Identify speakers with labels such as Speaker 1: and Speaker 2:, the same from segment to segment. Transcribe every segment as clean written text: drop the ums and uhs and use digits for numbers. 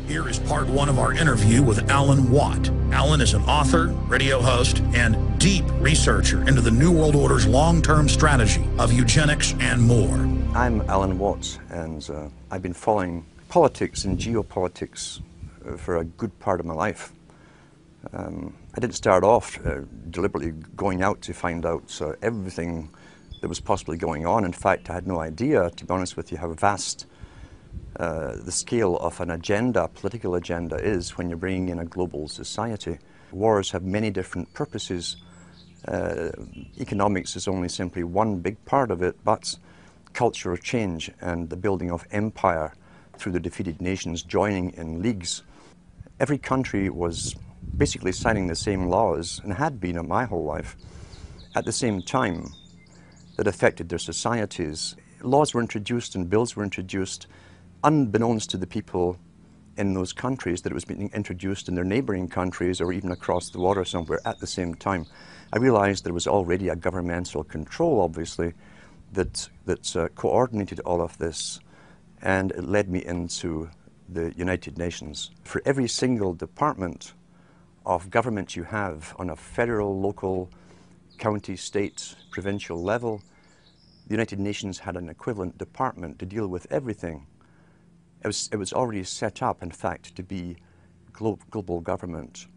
Speaker 1: Here is part one of our interview with Alan Watt. Alan is an author, radio host, and deep researcher into the New World Order's long-term strategy of eugenics and more.
Speaker 2: I'm Alan Watt, and I've been following politics and geopolitics for a good part of my life. I didn't start off deliberately going out to find out everything that was possibly going on. In fact, I had no idea, to be honest with you, how vast the scale of an agenda, political agenda, is when you're bringing in a global society. Wars have many different purposes. Economics is only simply one big part of it, but cultural change and the building of empire through the defeated nations joining in leagues. Every country was basically signing the same laws, and had been in my whole life, at the same time, that affected their societies. Laws were introduced and bills were introduced unbeknownst to the people in those countries that it was being introduced in their neighboring countries or even across the water somewhere at the same time. I realized there was already a governmental control, obviously, that coordinated all of this, and it led me into the United Nations. For every single department of government you have on a federal, local, county, state, provincial level, the United Nations had an equivalent department to deal with everything. It was already set up, in fact, to be global government.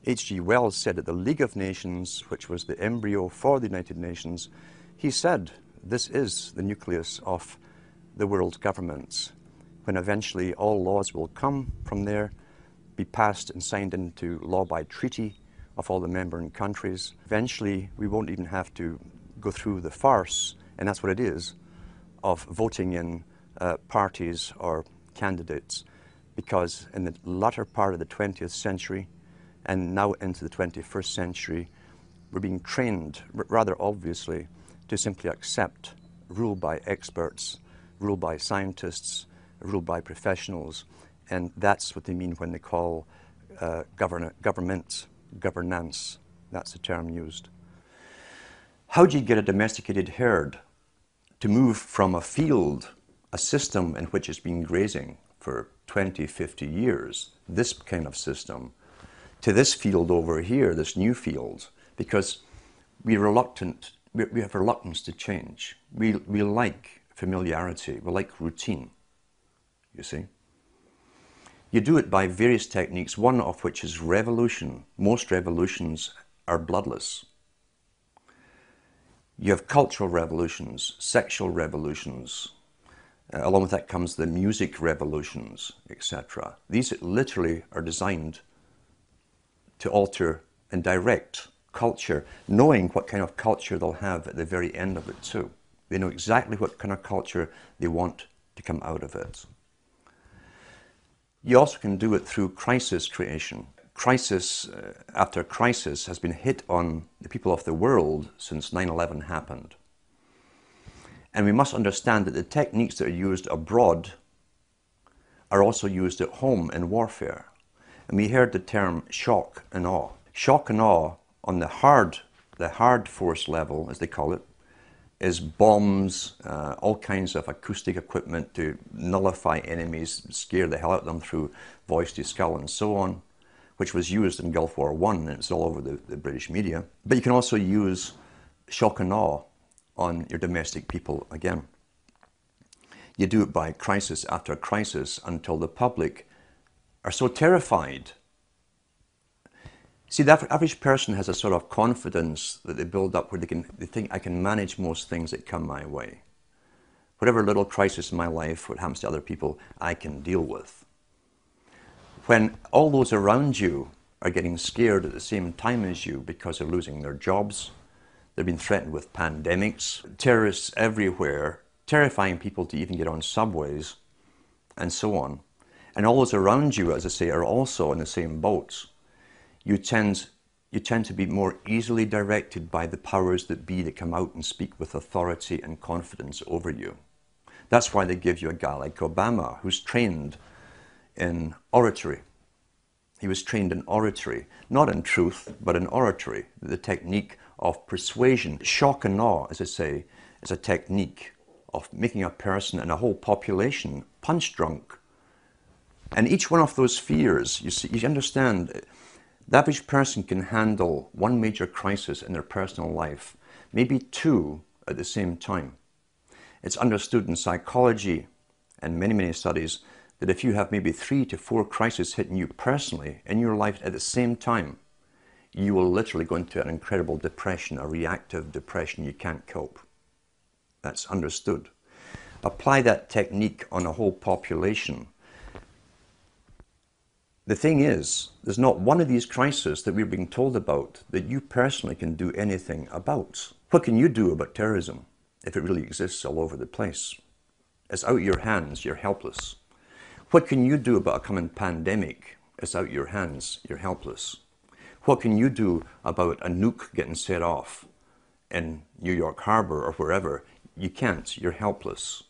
Speaker 2: H.G. Wells said at the League of Nations, which was the embryo for the United Nations, he said, this is the nucleus of the world governments, when eventually all laws will come from there, be passed and signed into law by treaty of all the member countries. Eventually, we won't even have to go through the farce, and that's what it is, of voting in parties or candidates, because in the latter part of the 20th century and now into the 21st century, we're being trained, rather obviously, to simply accept rule by experts, rule by scientists, rule by professionals, and that's what they mean when they call governance. That's the term used. How do you get a domesticated herd to move from a field, a system in which it's been grazing for 20, 50 years, this kind of system, to this field over here, this new field? Because we have reluctance to change. We like familiarity, we like routine, you see. You do it by various techniques, one of which is revolution. Most revolutions are bloodless. You have cultural revolutions, sexual revolutions. Along with that comes the music revolutions, etc. These literally are designed to alter and direct culture, knowing what kind of culture they'll have at the very end of it too. They know exactly what kind of culture they want to come out of it. You also can do it through crisis creation. Crisis after crisis has been hit on the people of the world since 9/11 happened. And we must understand that the techniques that are used abroad are also used at home in warfare. And we heard the term shock and awe. Shock and awe on the hard force level, as they call it, is bombs, all kinds of acoustic equipment to nullify enemies, scare the hell out of them through voice to skull and so on, which was used in Gulf War I, and it's all over the British media. But you can also use shock and awe on your domestic people again. You do it by crisis after crisis until the public are so terrified. See, the average person has a sort of confidence that they build up where they think, I can manage most things that come my way. Whatever little crisis in my life, what happens to other people, I can deal with. When all those around you are getting scared at the same time as you because they're losing their jobs, they've been threatened with pandemics, terrorists everywhere, terrifying people to even get on subways, and so on. And all those around you, as I say, are also in the same boats. You tend to be more easily directed by the powers that be that come out and speak with authority and confidence over you. That's why they give you a guy like Obama, who's trained in oratory. He was trained in oratory, not in truth, but in oratory, the technique of persuasion. Shock and awe, as I say, is a technique of making a person and a whole population punch drunk And each one of those fears, you see, you understand, the average person can handle one major crisis in their personal life, maybe two at the same time. It's understood in psychology and many, many studies that if you have maybe 3 to 4 crises hitting you personally in your life at the same time, you will literally go into an incredible depression, a reactive depression. You can't cope. That's understood. Apply that technique on a whole population. The thing is, there's not one of these crises that we're being told about that you personally can do anything about. What can you do about terrorism if it really exists all over the place? It's out of your hands, you're helpless. What can you do about a coming pandemic? It's out of your hands, you're helpless. What can you do about a nuke getting set off in New York Harbor or wherever? You can't, you're helpless.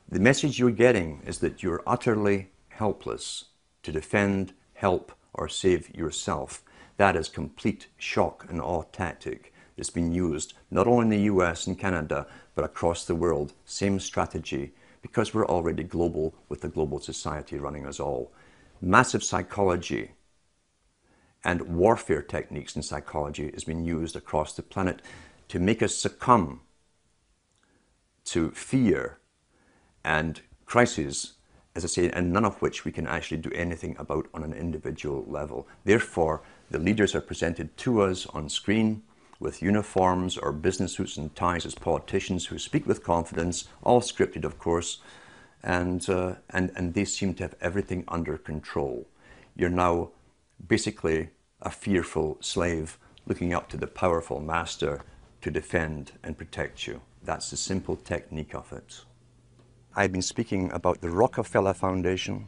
Speaker 2: The message you're getting is that you're utterly helpless to defend, help, or save yourself. That is complete shock and awe tactic that's been used not only in the US and Canada, but across the world. Same strategy, because we're already global with the global society running us all. Massive psychology and warfare techniques in psychology has been used across the planet to make us succumb to fear and crises, as I say, and none of which we can actually do anything about on an individual level. Therefore, the leaders are presented to us on screen with uniforms or business suits and ties as politicians who speak with confidence, all scripted, of course, and they seem to have everything under control. You're now basically a fearful slave looking up to the powerful master to defend and protect you. That's the simple technique of it. I've been speaking about the Rockefeller Foundation.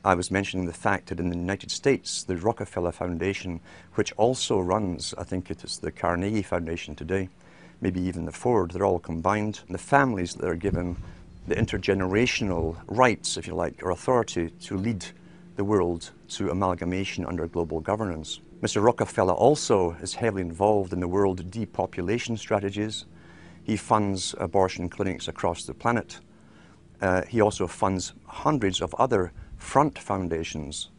Speaker 2: I was mentioning the fact that in the United States, the Rockefeller Foundation, which also runs, I think it is the Carnegie Foundation today, maybe even the Ford, they're all combined. And the families that are given the intergenerational rights, if you like, or authority to lead the world to amalgamation under global governance. Mr. Rockefeller also is heavily involved in the world depopulation strategies. He funds abortion clinics across the planet. He also funds hundreds of other front foundations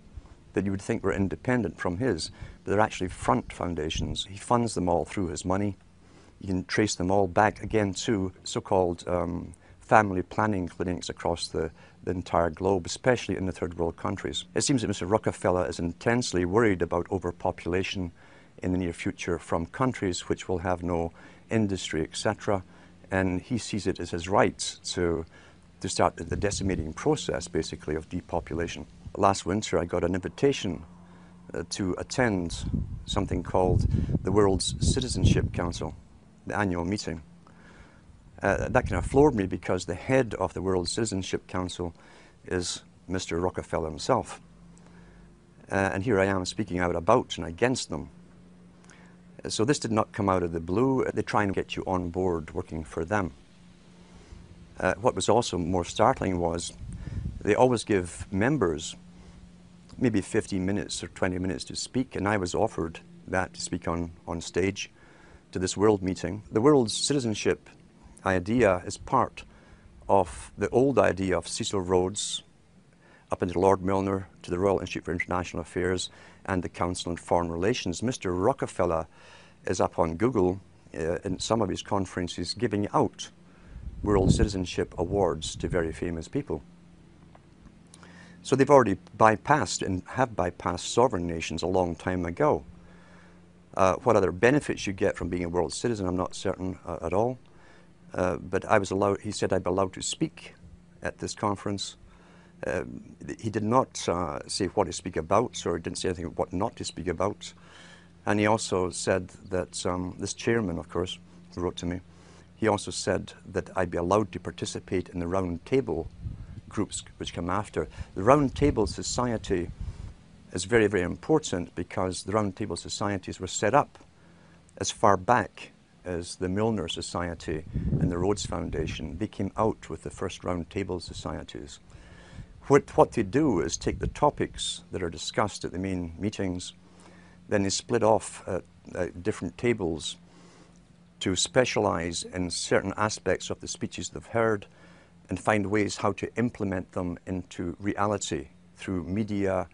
Speaker 2: that you would think were independent from his, but they're actually front foundations. He funds them all through his money. You can trace them all back again to so-called family planning clinics across the entire globe, especially in the third world countries. It seems that Mr. Rockefeller is intensely worried about overpopulation in the near future from countries which will have no industry, etc. And he sees it as his right to start the decimating process, basically, of depopulation. Last winter, I got an invitation to attend something called the World's Citizenship Council, the annual meeting. That kind of floored me because the head of the World Citizenship Council is Mr. Rockefeller himself. And here I am speaking out about and against them. So this did not come out of the blue. They try and get you on board working for them. What was also more startling was they always give members maybe 15 minutes or 20 minutes to speak, and I was offered that to speak on stage to this world meeting. The world's citizenship idea is part of the old idea of Cecil Rhodes up into Lord Milner to the Royal Institute for International Affairs and the Council on Foreign Relations. Mr. Rockefeller is up on Google in some of his conferences giving out World Citizenship Awards to very famous people. So they've already bypassed and have bypassed sovereign nations a long time ago. What other benefits you get from being a world citizen, I'm not certain at all. But I was allowed, he said I'd be allowed to speak at this conference. He did not say what to speak about, or didn't say anything about what not to speak about. And he also said that, this chairman, of course, who wrote to me, he also said that I'd be allowed to participate in the round table groups which come after. The round table society is very, very important because the round table societies were set up as far back as the Milner Society and the Rhodes Foundation. They came out with the first round table societies. What they do is take the topics that are discussed at the main meetings, then they split off different tables to specialize in certain aspects of the speeches they've heard and find ways how to implement them into reality through media,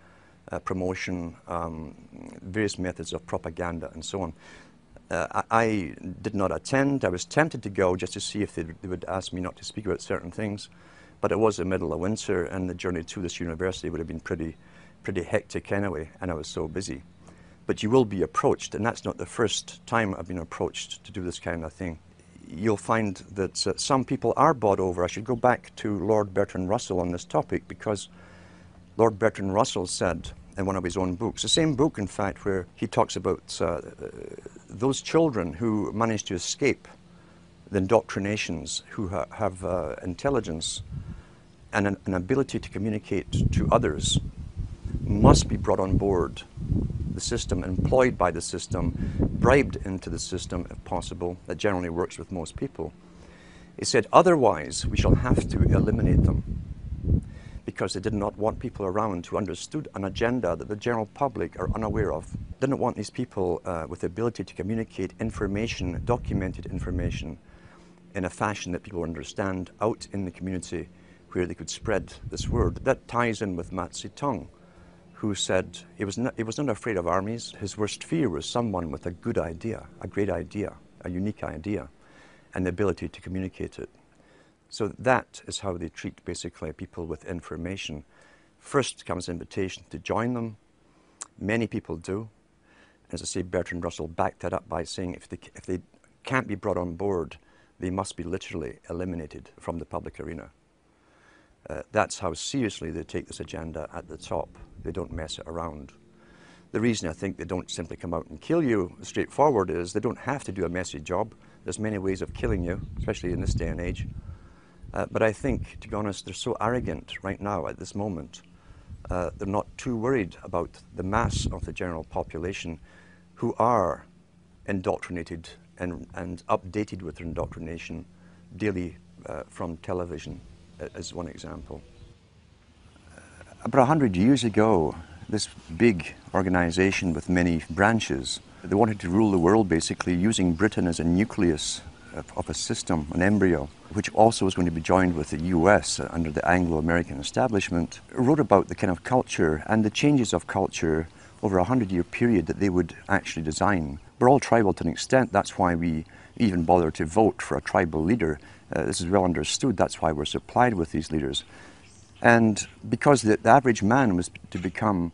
Speaker 2: promotion, various methods of propaganda and so on. I did not attend. I was tempted to go just to see if they would ask me not to speak about certain things, but it was the middle of winter and the journey to this university would have been pretty hectic anyway, and I was so busy. But you will be approached, and that's not the first time I've been approached to do this kind of thing. You'll find that some people are bought over. I should go back to Lord Bertrand Russell on this topic, because Lord Bertrand Russell said in one of his own books, the same book in fact, where he talks about those children who manage to escape the indoctrinations, who have intelligence and an ability to communicate to others, must be brought on board the system, employed by the system, bribed into the system if possible. That generally works with most people. He said, otherwise we shall have to eliminate them, because they did not want people around who understood an agenda that the general public are unaware of. Didn't want these people with the ability to communicate information, documented information, in a fashion that people understand out in the community where they could spread this word. That ties in with Mao Zedong, who said he was not afraid of armies. His worst fear was someone with a good idea, a great idea, a unique idea, and the ability to communicate it. So that is how they treat basically people with information. First comes invitation to join them. Many people do. As I say, Bertrand Russell backed that up by saying if they can't be brought on board, they must be literally eliminated from the public arena. That's how seriously they take this agenda at the top. They don't mess it around. The reason I think they don't simply come out and kill you straightforward is they don't have to do a messy job. There's many ways of killing you, especially in this day and age. But I think, to be honest, they're so arrogant right now at this moment. They're not too worried about the mass of the general population who are indoctrinated and updated with their indoctrination daily from television, as one example. About 100 years ago, this big organization with many branches, they wanted to rule the world basically using Britain as a nucleus of a system, an embryo, which also was going to be joined with the US under the Anglo-American establishment, wrote about the kind of culture and the changes of culture over a 100-year period that they would actually design. We're all tribal to an extent. That's why we even bother to vote for a tribal leader. This is well understood. That's why we're supplied with these leaders. And because the average man was to become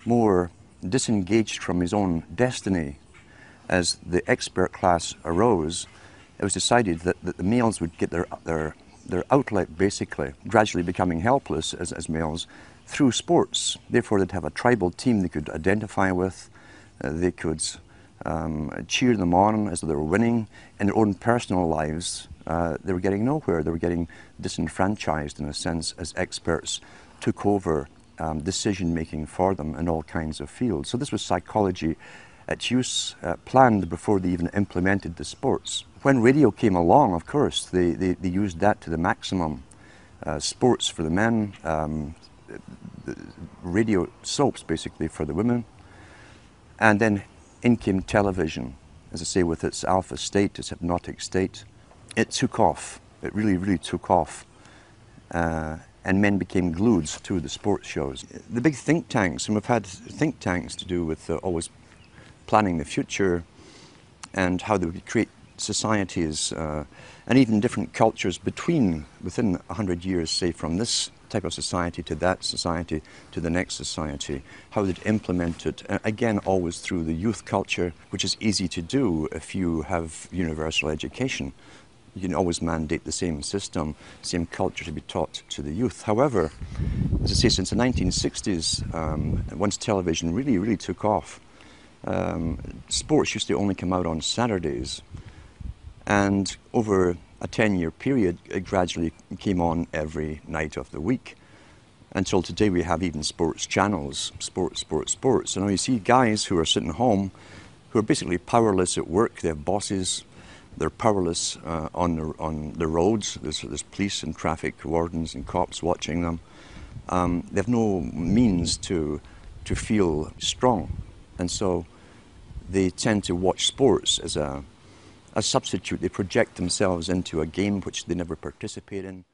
Speaker 2: more disengaged from his own destiny as the expert class arose, it was decided that the males would get their outlet, basically, gradually becoming helpless as males, through sports. Therefore, they'd have a tribal team they could identify with. They could cheer them on as they were winning. In their own personal lives, they were getting nowhere. They were getting disenfranchised, in a sense, as experts took over decision-making for them in all kinds of fields. So this was psychology at use, planned before they even implemented the sports. When radio came along, of course, they used that to the maximum. Sports for the men, radio soaps basically for the women, and then in came television, as I say, with its alpha state, its hypnotic state. It took off. It really, really took off. And men became glued to the sports shows. The big think tanks, and we've had think tanks to do with always planning the future and how they would create societies and even different cultures within 100 years, say, from this type of society to that society to the next society, how they'd implement it, again always through the youth culture, which is easy to do if you have universal education. You can always mandate the same system, same culture to be taught to the youth. However, as I say, since the 1960s, once television really, really took off, sports used to only come out on Saturdays, and over a 10-year period, it gradually came on every night of the week. Until today, we have even sports channels, sports. And now you see guys who are sitting home, who are basically powerless at work. They have bosses. They're powerless on the roads. There's police and traffic wardens and cops watching them. They have no means to feel strong, and so they tend to watch sports as a substitute. They project themselves into a game which they never participate in.